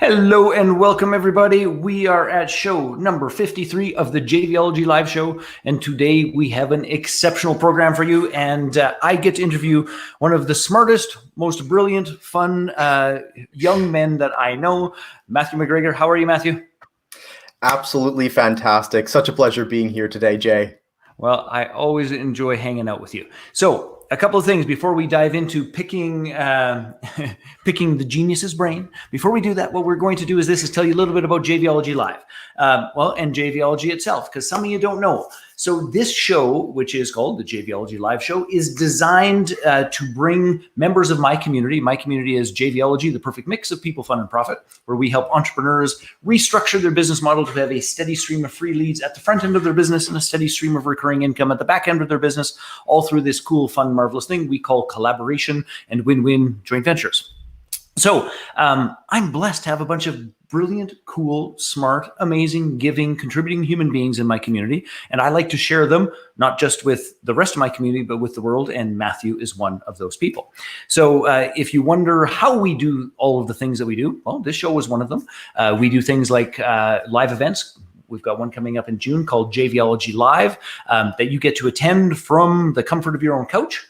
Hello and welcome, everybody. We are at show number 53 of the JVology live show, and today we have an exceptional program for you. And I get to interview one of the smartest, most brilliant, fun young men that I know, Matthew McGregor. How are you, Matthew? Absolutely fantastic. Such a pleasure being here today, Jay. Well, I always enjoy hanging out with you. So, a couple of things before we dive into picking picking the genius's brain. Before we do that, what we're going to do is tell you a little bit about JVology Live, and JVology itself, because some of you don't know. So this show, which is called the JVology Live Show, is designed to bring members of my community. My community is JVology, the perfect mix of people, fun, and profit, where we help entrepreneurs restructure their business model to have a steady stream of free leads at the front end of their business and a steady stream of recurring income at the back end of their business, all through this cool, fun, marvelous thing we call collaboration and win-win joint ventures. So I'm blessed to have a bunch of brilliant, cool, smart, amazing, giving, contributing human beings in my community. And I like to share them, not just with the rest of my community, but with the world. And Matthew is one of those people. So if you wonder how we do all of the things that we do, well, this show is one of them. We do things like live events. We've got one coming up in June called JVology Live that you get to attend from the comfort of your own couch.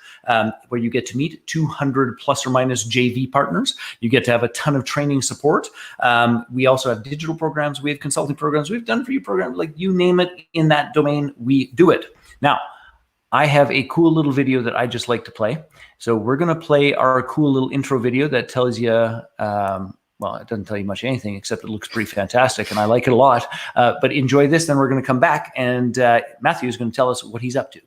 Where you get to meet 200 plus or minus JV partners. You get to have a ton of training support. We also have digital programs. We have consulting programs. We've done for you programs, like you name it in that domain, we do it. Now, I have a cool little video that I just like to play. So we're going to play our cool little intro video that tells you, well, it doesn't tell you much anything, except it looks pretty fantastic, and I like it a lot. But enjoy this, then we're going to come back, and Matthew is going to tell us what he's up to.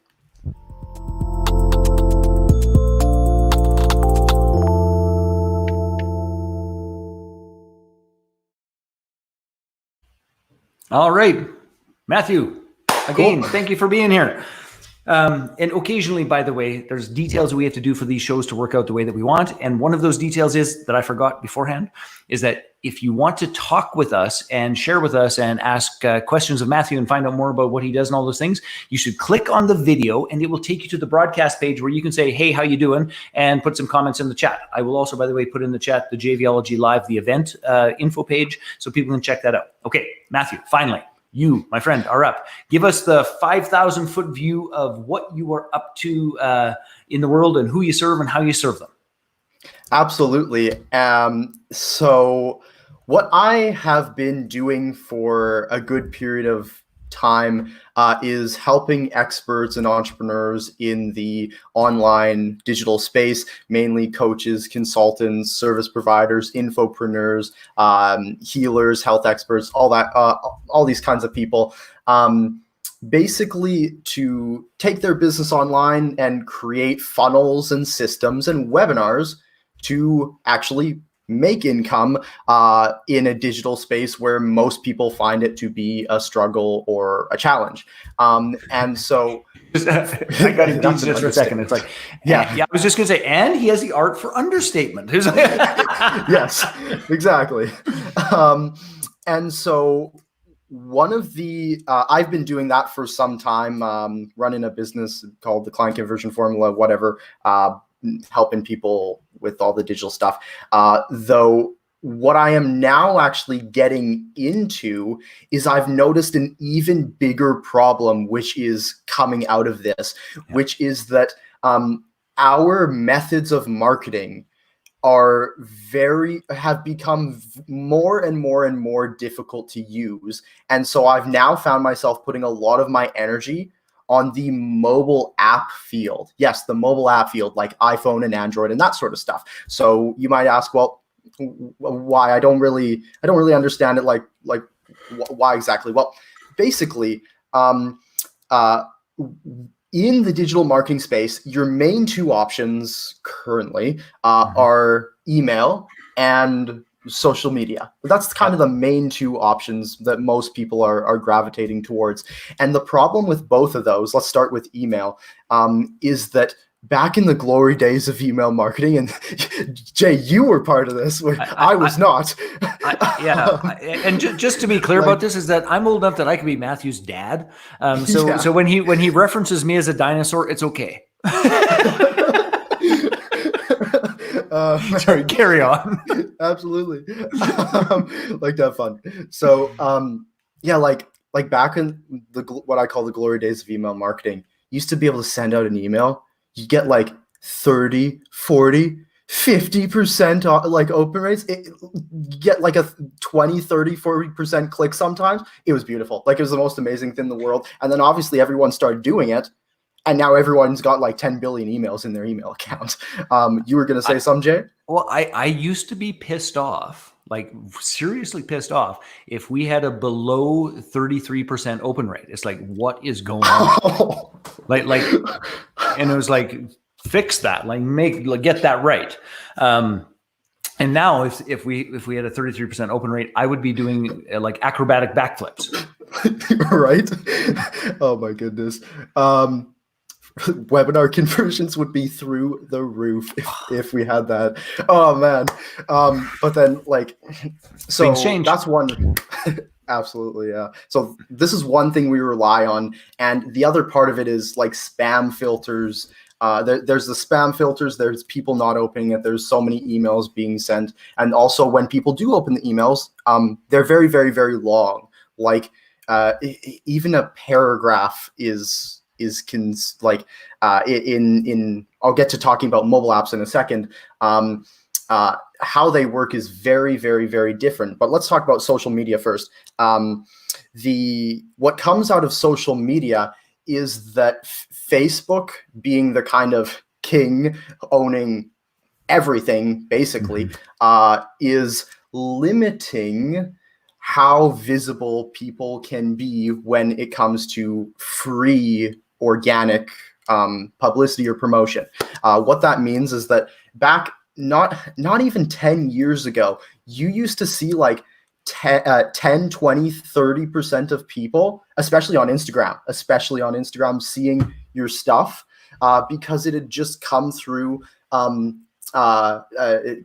All right, Matthew, again, cool. Thank you for being here. And occasionally, by the way, there's details we have to do for these shows to work out the way that we want. And one of those details is that I forgot beforehand is that if you want to talk with us and share with us and ask questions of Matthew and find out more about what he does and all those things, you should click on the video and it will take you to the broadcast page where you can say, hey, how you doing? And put some comments in the chat. I will also, by the way, put in the chat the JVology Live, the event info page, so people can check that out. Okay, Matthew, finally. You, my friend, are up. Give us the 5,000-foot view of what you are up to in the world and who you serve and how you serve them. Absolutely. So what I have been doing for a good period of time is helping experts and entrepreneurs in the online digital space, mainly coaches, consultants, service providers, infopreneurs, healers, health experts, all that, all these kinds of people, basically to take their business online and create funnels and systems and webinars to actually make income in a digital space where most people find it to be a struggle or a challenge. And so I got it just for a second. It's like, yeah, I was just going to say, and he has the art for understatement. Yes, exactly. And so one of the, I've been doing that for some time, running a business called the Client Conversion Formula, whatever, helping people with all the digital stuff. Though what I am now actually getting into is I've noticed an even bigger problem, which is coming out of this, which is that our methods of marketing have become more and more difficult to use. And so I've now found myself putting a lot of my energy on the mobile app field. Yes, the mobile app field, like iPhone and Android and that sort of stuff. So you might ask, well, why? I don't really understand it. Like why exactly? Well, basically, in the digital marketing space, your main two options currently are email and social media. That's kind of the main two options that most people are gravitating towards. And the problem with both of those, let's start with email, is that back in the glory days of email marketing, and Jay, you were part of this, where I was not. And just to be clear about this, is that I'm old enough that I can be Matthew's dad. So when he references me as a dinosaur, it's okay. Sorry, carry on. Absolutely. Like to have fun. So yeah, like back in what I call the glory days of email marketing, you used to be able to send out an email, you get like 30, 40, 50% like open rates. You get like a 20, 30, 40% click sometimes. It was beautiful. Like it was the most amazing thing in the world. And then obviously everyone started doing it. And now everyone's got like 10 billion emails in their email account. You were going to say something, Jay? Well, I used to be pissed off, like seriously pissed off, if we had a below 33% open rate. It's like, what is going on? like, and it was like, fix that, get that right. And now if we had a 33% open rate, I would be doing like acrobatic backflips. Right? Oh my goodness. Webinar conversions would be through the roof if we had that. Oh man. But then like, so that's one. Absolutely. Yeah. So this is one thing we rely on. And the other part of it is like spam filters. There's the spam filters. There's people not opening it. There's so many emails being sent. And also when people do open the emails, they're very, very, very long. Like even a paragraph is I'll get to talking about mobile apps in a second. How they work is very, very, very different. But let's talk about social media first. What comes out of social media is that Facebook, being the kind of king owning everything, basically, is limiting how visible people can be when it comes to free organic publicity or promotion. What that means is that back not even 10 years ago, you used to see like 10, 20, 30% of people, especially on Instagram, seeing your stuff because it had just come through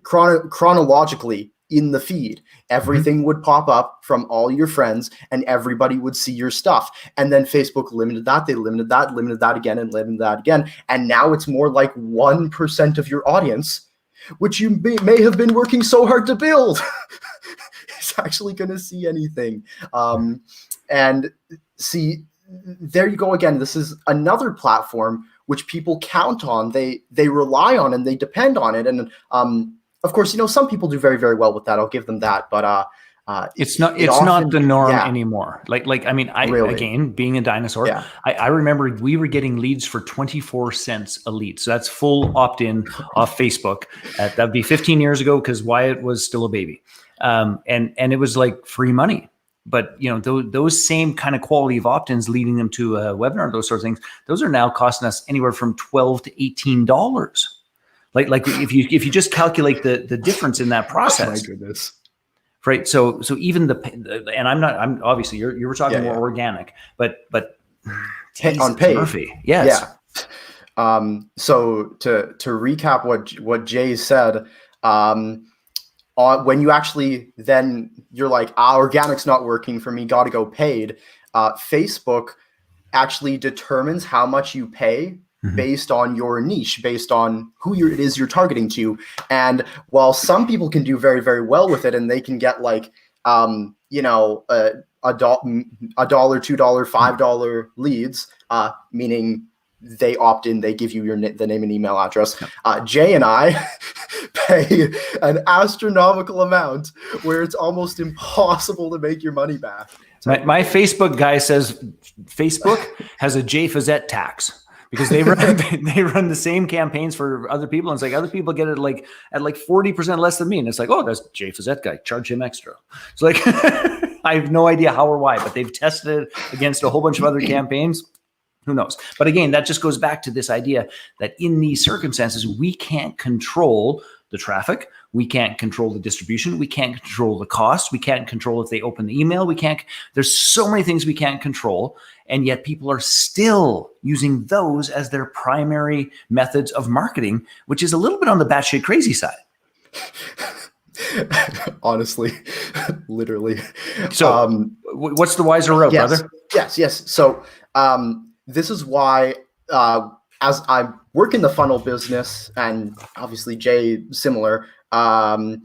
chronologically in the feed. Everything would pop up from all your friends and everybody would see your stuff. And then Facebook limited that, they limited that again, and limited that again. And now it's more like 1% of your audience, which you may have been working so hard to build, is actually going to see anything. And see, there you go again. This is another platform which people count on, they rely on, and they depend on it. And of course, some people do very, very well with that. I'll give them that, but it's not the norm anymore. I mean, really? Again, being a dinosaur, I remember we were getting leads for 24 cents a lead. So that's full opt-in off Facebook. That'd be 15 years ago because Wyatt was still a baby, and it was like free money. But those same kind of quality of opt-ins leading them to a webinar, those sorts of things, those are now costing us anywhere from $12 to $18. Like if you just calculate the difference in that process. Oh my goodness. Right. So even and I'm obviously you were talking more organic, but on paid. Murphy. Yes. Yeah. So to recap what Jay said, when you actually then you're like, organic's not working for me, got to go paid. Facebook actually determines how much you pay based on your niche, based on who it is you're targeting to. And while some people can do very, very well with it, and they can get like, $1, $2, $5 leads, meaning they opt in, they give you the name and email address. Jay and I pay an astronomical amount where it's almost impossible to make your money back. My Facebook guy says Facebook has a J Fazette tax. Because they run the same campaigns for other people, and it's like other people get it at like 40% less than me, and it's like, oh, that's Jay Fazette guy, charge him extra. It's like I have no idea how or why, but they've tested it against a whole bunch of other campaigns. Who knows? But again, that just goes back to this idea that in these circumstances, we can't control the traffic. We can't control the distribution. We can't control the cost. We can't control if they open the email. There's so many things we can't control. And yet people are still using those as their primary methods of marketing, which is a little bit on the batshit crazy side. Honestly, literally. So what's the wiser route, brother? Yes. So this is why as I work in the funnel business, and obviously Jay similar, I've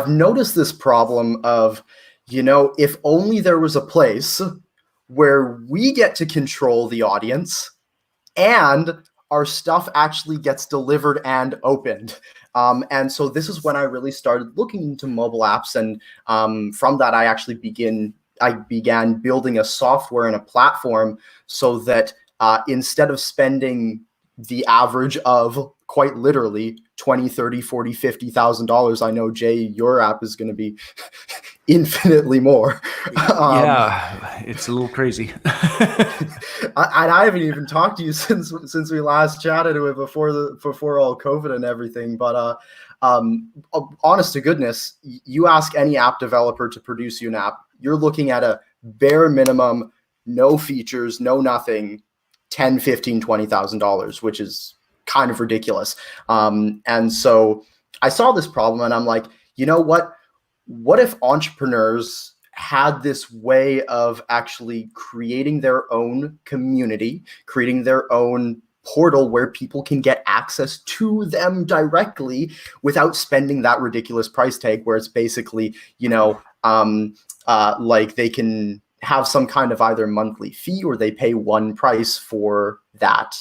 noticed this problem of, if only there was a place where we get to control the audience and our stuff actually gets delivered and opened. And so this is when I really started looking into mobile apps. And from that, I actually began building a software and a platform so that instead of spending the average of quite literally 20, 30, 40, $50,000. I know, Jay, your app is going to be infinitely more. Yeah, it's a little crazy. I haven't even talked to you since we last chatted before all COVID and everything. But honest to goodness, you ask any app developer to produce you an app, you're looking at a bare minimum, no features, no nothing, $10, $15, $20,000, which is kind of ridiculous. And so I saw this problem and I'm like, you know what? What if entrepreneurs had this way of actually creating their own community, creating their own portal where people can get access to them directly without spending that ridiculous price tag where it's basically, like they can have some kind of either monthly fee or they pay one price for that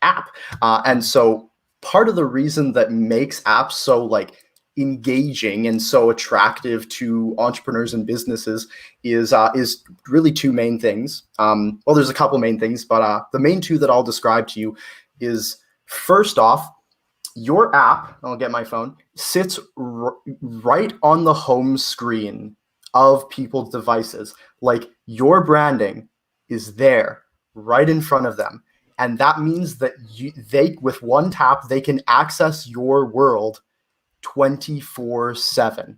app. And so part of the reason that makes apps so engaging and so attractive to entrepreneurs and businesses is really two main things. Well, there's a couple main things, but the main two that I'll describe to you is, first off, your app, I'll get my phone, sits right on the home screen of people's devices. Like, your branding is there right in front of them. And that means that they, with one tap, they can access your world 24/7.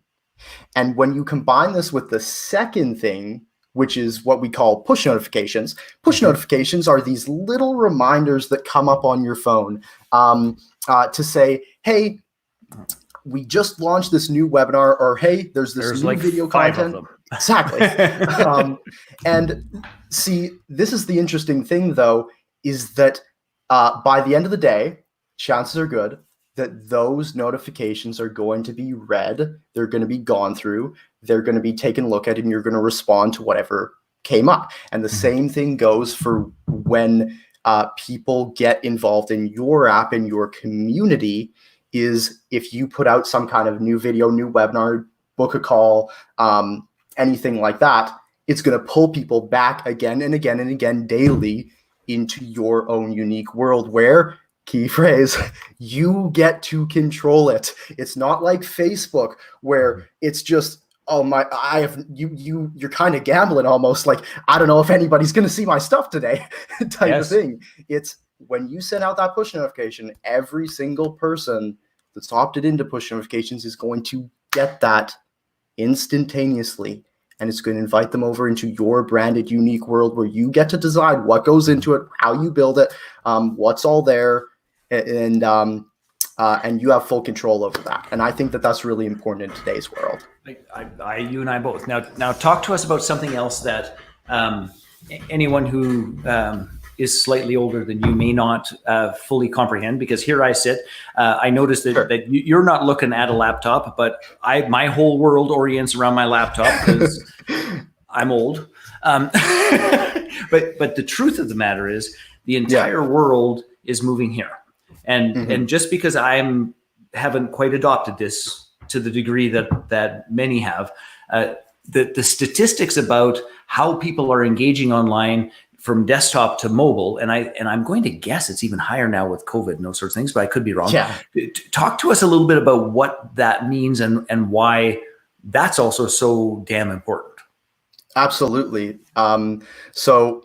And when you combine this with the second thing, which is what we call push notifications, notifications are these little reminders that come up on your phone to say, hey, we just launched this new webinar, or hey, there's new video content. Exactly. And see, this is the interesting thing, though, is that by the end of the day, chances are good that those notifications are going to be read, they're going to be gone through, they're going to be taken a look at, and you're going to respond to whatever came up. And the same thing goes for when people get involved in your app and your community, is if you put out some kind of new video, new webinar, book a call, anything like that, it's going to pull people back again and again and again daily into your own unique world where, key phrase, you get to control it. It's not like Facebook where it's just, you're kind of gambling almost, like, I don't know if anybody's going to see my stuff today type of thing. It's when you send out that push notification, every single person that's opted into push notifications is going to get that instantaneously. And it's going to invite them over into your branded, unique world where you get to decide what goes into it, how you build it, what's all there, and you have full control over that. And I think that that's really important in today's world. You and I both. Now talk to us about something else that anyone who is slightly older than you may not fully comprehend, because here I sit. I noticed that you're not looking at a laptop, but my whole world orients around my laptop because I'm old. But the truth of the matter is the entire world is moving here. And just because haven't quite adopted this to the degree that many have, the statistics about how people are engaging online from desktop to mobile, and I'm going to guess it's even higher now with COVID and those sorts of things, but I could be wrong. Yeah. Talk to us a little bit about what that means and why that's also so damn important. Absolutely. So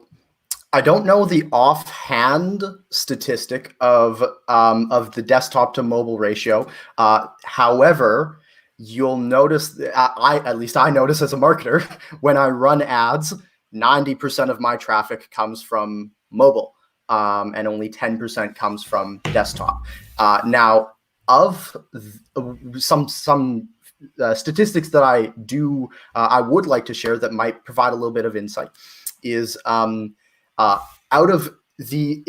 I don't know the offhand statistic of the desktop to mobile ratio. However, you'll notice, at least I notice as a marketer, when I run ads, 90% of my traffic comes from mobile, and only 10% comes from desktop. Now, of some statistics that I would like to share that might provide a little bit of insight is out of the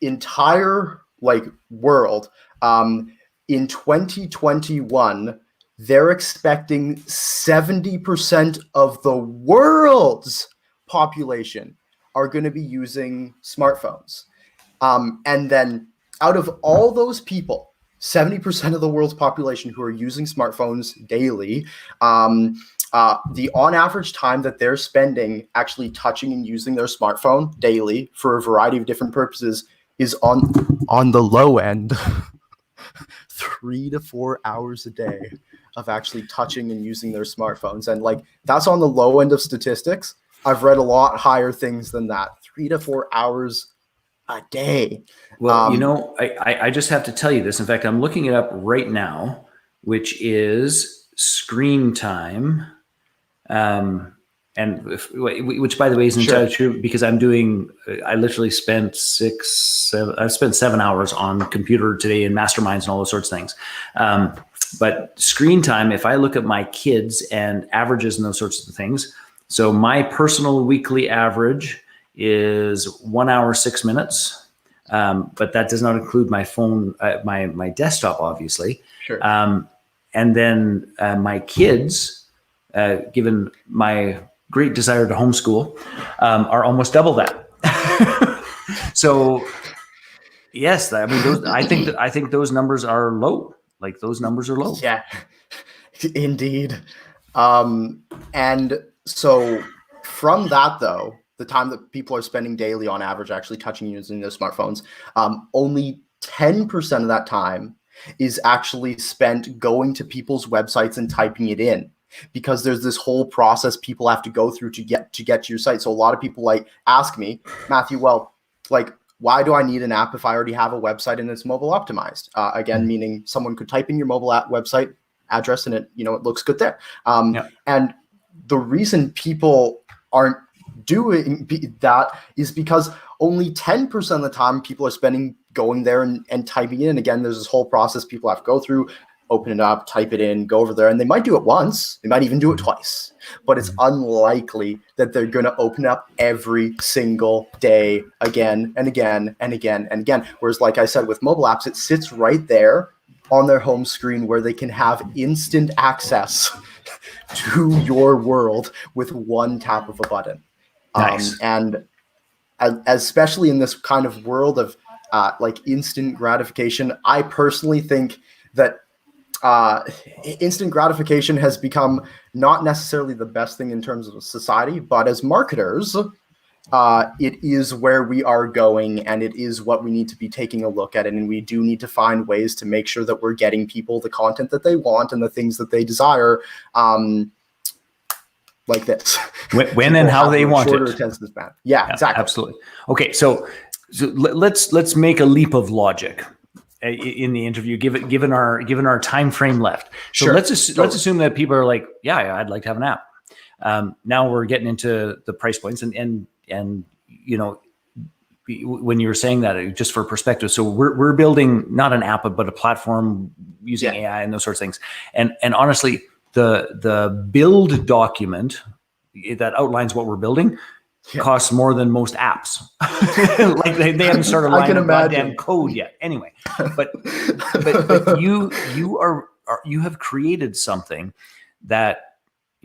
entire like world, in 2021, they're expecting 70% of the world's population are going to be using smartphones. And then out of all those people, 70% of the world's population who are using smartphones daily, the on average time that they're spending actually touching and using their smartphone daily for a variety of different purposes is on the low end 3 to 4 hours a day of actually touching and using their smartphones. And like, that's on the low end of statistics. I've read a lot higher things than that. 3 to 4 hours a day. Well, I just have to tell you this. In fact, I'm looking it up right now, which is screen time. Which, by the way, is entirely true, because I literally spent 7 hours on computer today in masterminds and all those sorts of things. But screen time, if I look at my kids and averages and those sorts of things, so my personal weekly average is 1 hour, 6 minutes. But that does not include my phone, my desktop, obviously. Sure. And then my kids, given my great desire to homeschool, are almost double that. So yes, I mean, I think those numbers are low. Like, those numbers are low. Yeah, indeed. And so from that, though, the time that people are spending daily on average actually touching and using their smartphones, only 10% of that time is actually spent going to people's websites and typing it in, because there's this whole process people have to go through to get to your site. So a lot of people like ask me, Matthew, well, like, why do I need an app if I already have a website and it's mobile optimized? Again, meaning someone could type in your mobile app website address and it looks good there. And the reason people aren't doing that is because only 10% of the time people are spending going there and typing in. And again, there's this whole process people have to go through, open it up, type it in, go over there, and they might do it once, they might even do it twice, but it's unlikely that they're going to open up every single day again and again and again and again. Whereas, like I said, with mobile apps, it sits right there on their home screen where they can have instant access to your world with one tap of a button. Nice. And especially in this kind of world of like instant gratification, I personally think that instant gratification has become not necessarily the best thing in terms of society, but as marketers, it is where we are going, and it is what we need to be taking a look at. And we do need to find ways to make sure that we're getting people the content that they want and the things that they desire, like this. When and how they want it. Attention span. Yeah, exactly. Absolutely. Okay, so let's make a leap of logic in the interview, given our time frame left. So let's assume that people are like, yeah, I'd like to have an app. Now we're getting into the price points, and when you were saying that, just for perspective, so we're building not an app but a platform using AI and those sorts of things. And honestly, the build document that outlines what we're building costs more than most apps. Like they haven't started writing goddamn code yet. Anyway, but you have created something that,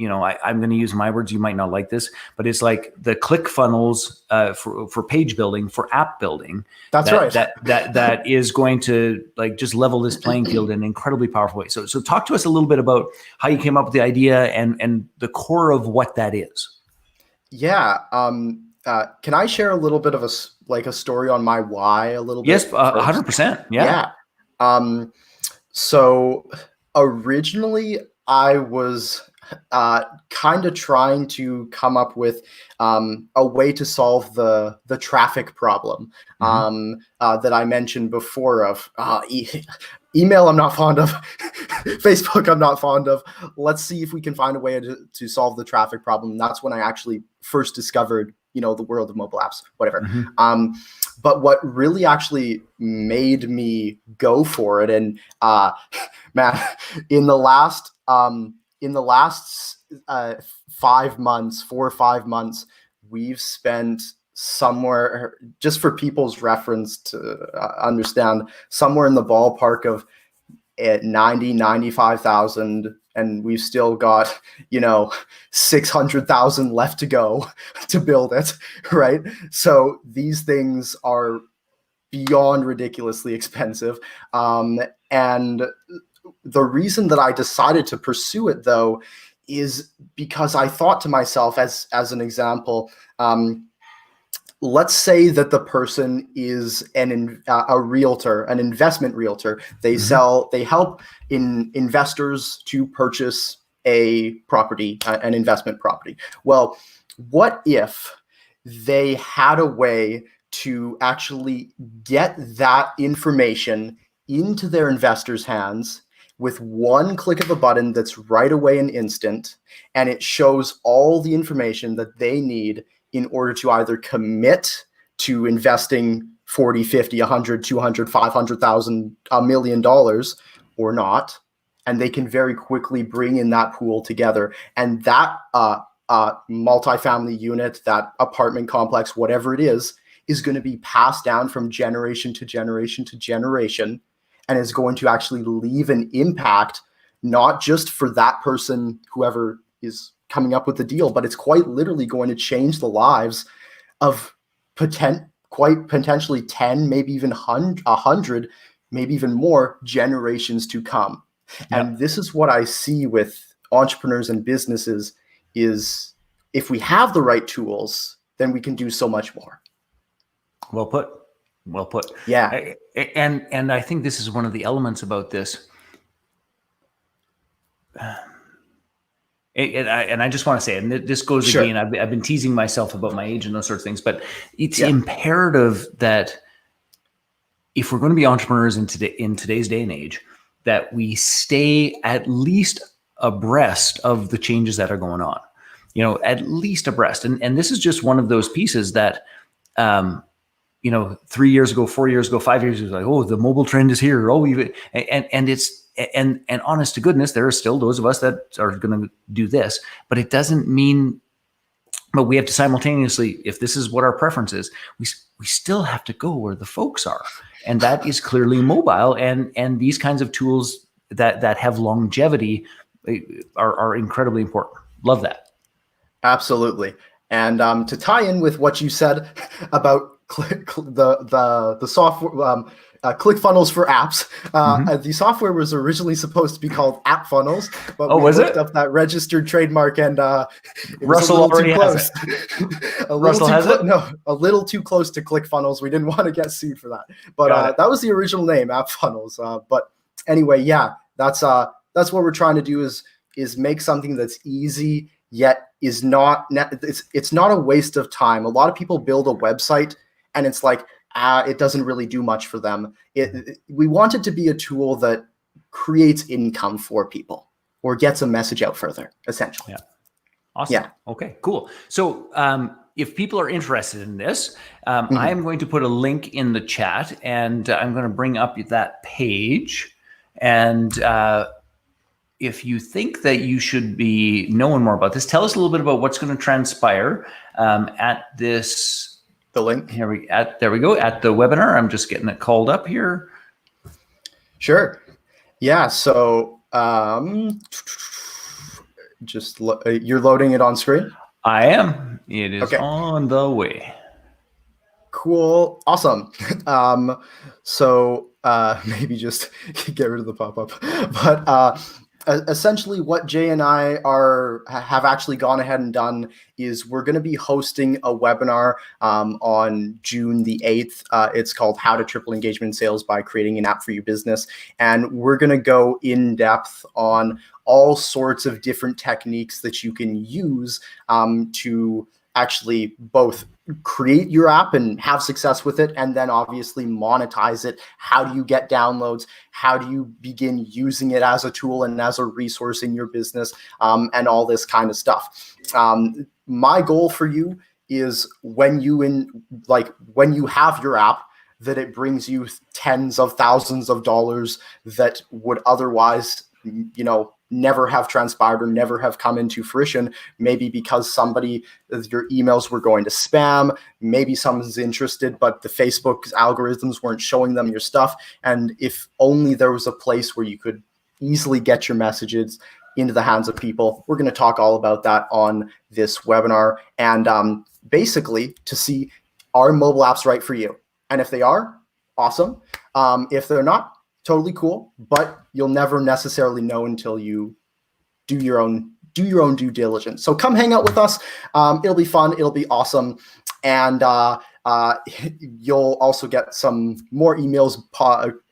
I'm going to use my words. You might not like this, but it's like the click funnels for page building, for app building. That's right. That is going to like just level this playing field in an incredibly powerful way. So talk to us a little bit about how you came up with the idea and the core of what that is. Yeah. Can I share a little bit of a story on my why a little bit? Yes, 100%. Yeah. So originally I was kind of trying to come up with a way to solve the traffic problem that I mentioned before of email I'm not fond of, Facebook I'm not fond of. Let's see if we can find a way to solve the traffic problem. And that's when I actually first discovered, the world of mobile apps, whatever. But what really actually made me go for it, and man, in the last 4 or 5 months, we've spent somewhere, just for people's reference to understand, somewhere in the ballpark of 95,000, and we've still got 600,000 left to go to build it, right? So these things are beyond ridiculously expensive, and the reason that I decided to pursue it, though, is because I thought to myself, as an example, let's say that the person is a realtor, an investment realtor. They they help investors to purchase a property, an investment property. Well, what if they had a way to actually get that information into their investors' hands with one click of a button that's right away and instant, and it shows all the information that they need in order to either commit to investing 40, 50, 100, 200, 500,000, $1 million or not. And they can very quickly bring in that pool together. And that multifamily unit, that apartment complex, whatever it is going to be passed down from generation to generation to generation, and is going to actually leave an impact, not just for that person, whoever is coming up with the deal, but it's quite literally going to change the lives of quite potentially 10, maybe even 100, maybe even more generations to come. Yeah. And this is what I see with entrepreneurs and businesses is, if we have the right tools, then we can do so much more. Well put. Well put. Yeah. And I think this is one of the elements about this. And I just want to say, and this goes Sure. again, I've been teasing myself about my age and those sorts of things, but it's imperative that if we're going to be entrepreneurs in today's day and age, that we stay at least abreast of the changes that are going on, at least abreast. And this is just one of those pieces that, 3 years ago, 4 years ago, 5 years ago, like, oh, the mobile trend is here. Oh, and honest to goodness, there are still those of us that are going to do this, but it doesn't mean, but we have to simultaneously, if this is what our preference is, we still have to go where the folks are. And that is clearly mobile, and these kinds of tools that have longevity are incredibly important. Love that. Absolutely. And to tie in with what you said about the software, ClickFunnels for apps. The software was originally supposed to be called App Funnels, but we looked up that registered trademark, and it Russell was already has it. Russell has it? No, a little too close to ClickFunnels. We didn't want to get sued for that, but that was the original name, App Funnels. But anyway, yeah, that's what we're trying to do is make something that's easy yet is not. It's not a waste of time. A lot of people build a website and it's like, it doesn't really do much for them. We want it to be a tool that creates income for people or gets a message out further, essentially. Yeah. Awesome. Yeah. Okay, cool. So if people are interested in this, I am going to put a link in the chat, and I'm going to bring up that page. And if you think that you should be knowing more about this, tell us a little bit about what's going to transpire at this. The link there we go at the webinar. I'm just getting it called up here. Sure. Yeah. So you're loading it on screen. I am. It is on the way. Cool. Awesome. So maybe just get rid of the pop-up, but essentially what Jay and I have actually gone ahead and done is we're going to be hosting a webinar on June the 8th. It's called How to Triple Engagement in Sales by Creating an App for Your Business. And we're going to go in depth on all sorts of different techniques that you can use to actually both create your app and have success with it, and then obviously monetize it. How do you get downloads? How do you begin using it as a tool and as a resource in your business, and all this kind of stuff. My goal for you is when you have your app, that it brings you tens of thousands of dollars that would otherwise, never have transpired or never have come into fruition, maybe because your emails were going to spam, maybe someone's interested, but the Facebook's algorithms weren't showing them your stuff. And if only there was a place where you could easily get your messages into the hands of people. We're going to talk all about that on this webinar, and basically to see, are mobile apps right for you? And if they are, awesome. If they're not, totally cool, but you'll never necessarily know until you do your own due diligence. So come hang out with us. It'll be fun. It'll be awesome. And you'll also get some more emails,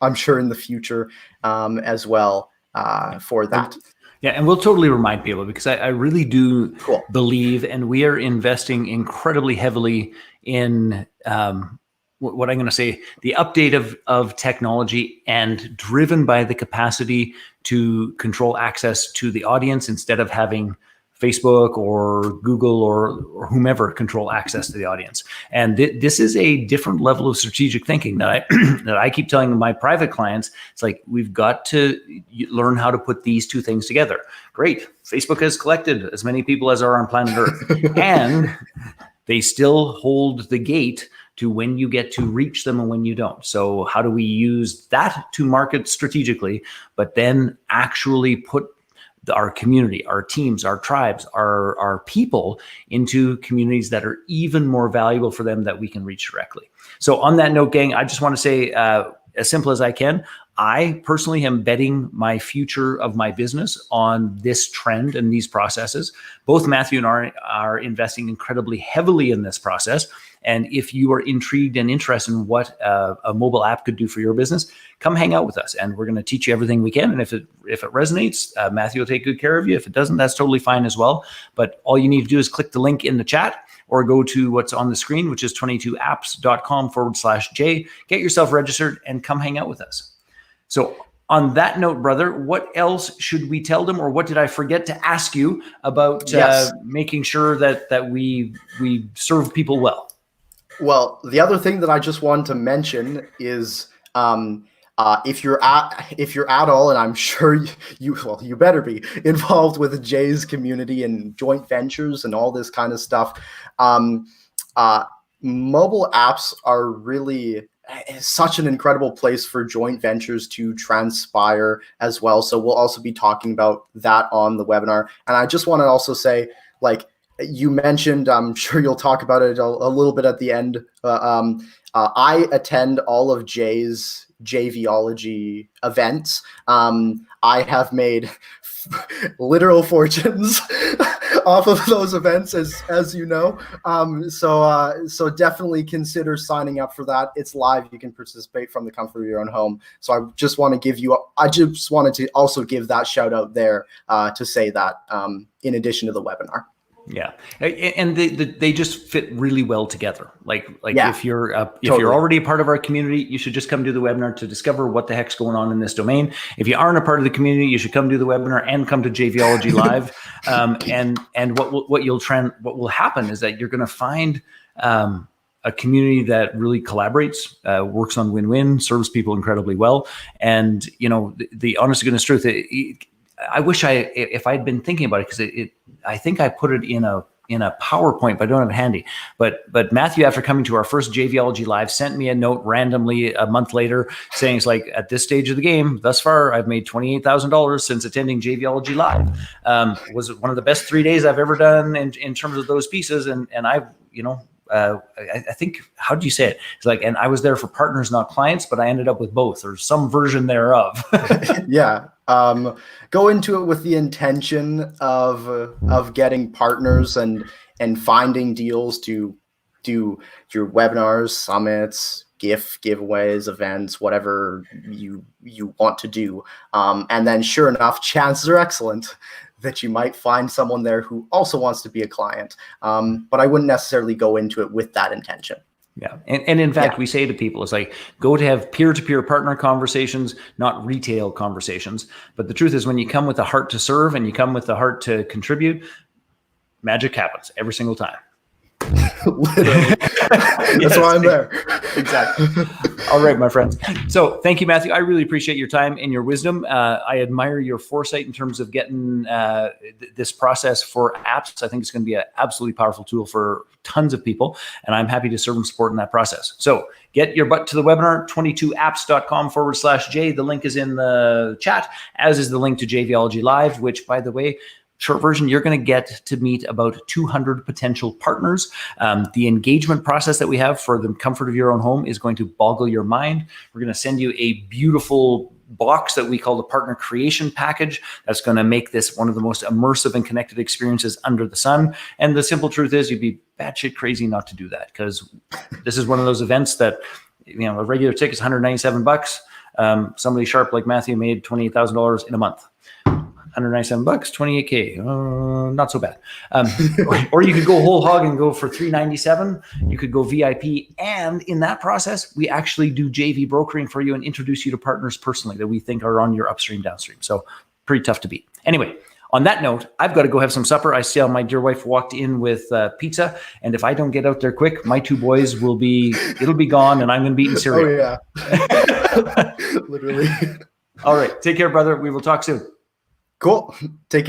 I'm sure, in the future as well for that. Yeah, and we'll totally remind people, because I really do believe, and we are investing incredibly heavily in what I'm going to say, the update of technology, and driven by the capacity to control access to the audience instead of having Facebook or Google or whomever control access to the audience. And this is a different level of strategic thinking that I keep telling my private clients. It's like, we've got to learn how to put these two things together. Great. Facebook has collected as many people as are on planet Earth, and they still hold the gate to when you get to reach them and when you don't. So how do we use that to market strategically, but then actually put our community, our teams, our tribes, our people into communities that are even more valuable for them, that we can reach directly. So on that note, gang, I just want to say, as simple as I can, I personally am betting my future of my business on this trend and these processes. Both Matthew and I are investing incredibly heavily in this process. And if you are intrigued and interested in what a mobile app could do for your business, come hang out with us, and we're going to teach you everything we can. And if it resonates, Matthew will take good care of you. If it doesn't, that's totally fine as well. But all you need to do is click the link in the chat, or go to what's on the screen, which is 22apps.com/J. Get yourself registered and come hang out with us. So on that note, brother, what else should we tell them, or what did I forget to ask you about making sure that we serve people well? Well, the other thing that I just wanted to mention is if you're at all, and I'm sure you better be involved with Jay's community and joint ventures and all this kind of stuff. Mobile apps are really such an incredible place for joint ventures to transpire as well. So we'll also be talking about that on the webinar. And I just want to also say, like you mentioned, I'm sure you'll talk about it a little bit at the end. I attend all of Jay's JVology events. I have made literal fortunes off of those events, as you know. So definitely consider signing up for that. It's live. You can participate from the comfort of your own home. So I just wanted to also give that shout out there to say that in addition to the webinar. Yeah, and they just fit really well together. Like Yeah, if you're totally. already a part of our community, you should just come do the webinar to discover what the heck's going on in this domain. If you aren't a part of the community, you should come do the webinar and come to JVology Live. And what will happen is that you're going to find a community that really collaborates, works on win-win, serves people incredibly well. And the honest to goodness truth. I wish if I'd been thinking about it, because I think I put it in a PowerPoint, but I don't have it handy. But Matthew, after coming to our first JVology Live, sent me a note randomly a month later saying, it's like, at this stage of the game, thus far, I've made $28,000 since attending JVology Live. Was one of the best 3 days I've ever done in terms of those pieces. And I've, I think, how do you say it? It's like, and I was there for partners, not clients, but I ended up with both, or some version thereof. Yeah. Go into it with the intention of getting partners and finding deals to do your webinars, summits, giveaways, events, whatever you want to do. And then sure enough, chances are excellent that you might find someone there who also wants to be a client. But I wouldn't necessarily go into it with that intention. Yeah. And in fact, we say to people, it's like, go to have peer-to-peer partner conversations, not retail conversations. But the truth is, when you come with a heart to serve and you come with a heart to contribute, magic happens every single time. Literally. That's why I'm there. Exactly. All right, my friends. So thank you, Matthew. I really appreciate your time and your wisdom. I admire your foresight in terms of getting this process for apps. I think it's going to be an absolutely powerful tool for tons of people, and I'm happy to serve and support in that process. So get your butt to the webinar, 22apps.com/J. The link is in the chat, as is the link to JVology Live, which, by the way, short version, you're going to get to meet about 200 potential partners. The engagement process that we have for the comfort of your own home is going to boggle your mind. We're going to send you a beautiful box that we call the partner creation package. That's going to make this one of the most immersive and connected experiences under the sun. And the simple truth is you'd be batshit crazy not to do that, because this is one of those events that, a regular ticket's $197. Somebody sharp like Matthew made $28,000 in a month. $197, $28K, not so bad. Or you could go whole hog and go for $397. You could go VIP, and in that process, we actually do JV brokering for you and introduce you to partners personally that we think are on your upstream, downstream. So pretty tough to beat. Anyway, on that note, I've got to go have some supper. I see how my dear wife walked in with pizza, and if I don't get out there quick, my two boys it'll be gone, and I'm going to be eating cereal. Oh yeah, literally. All right, take care, brother. We will talk soon. Cool. Take care.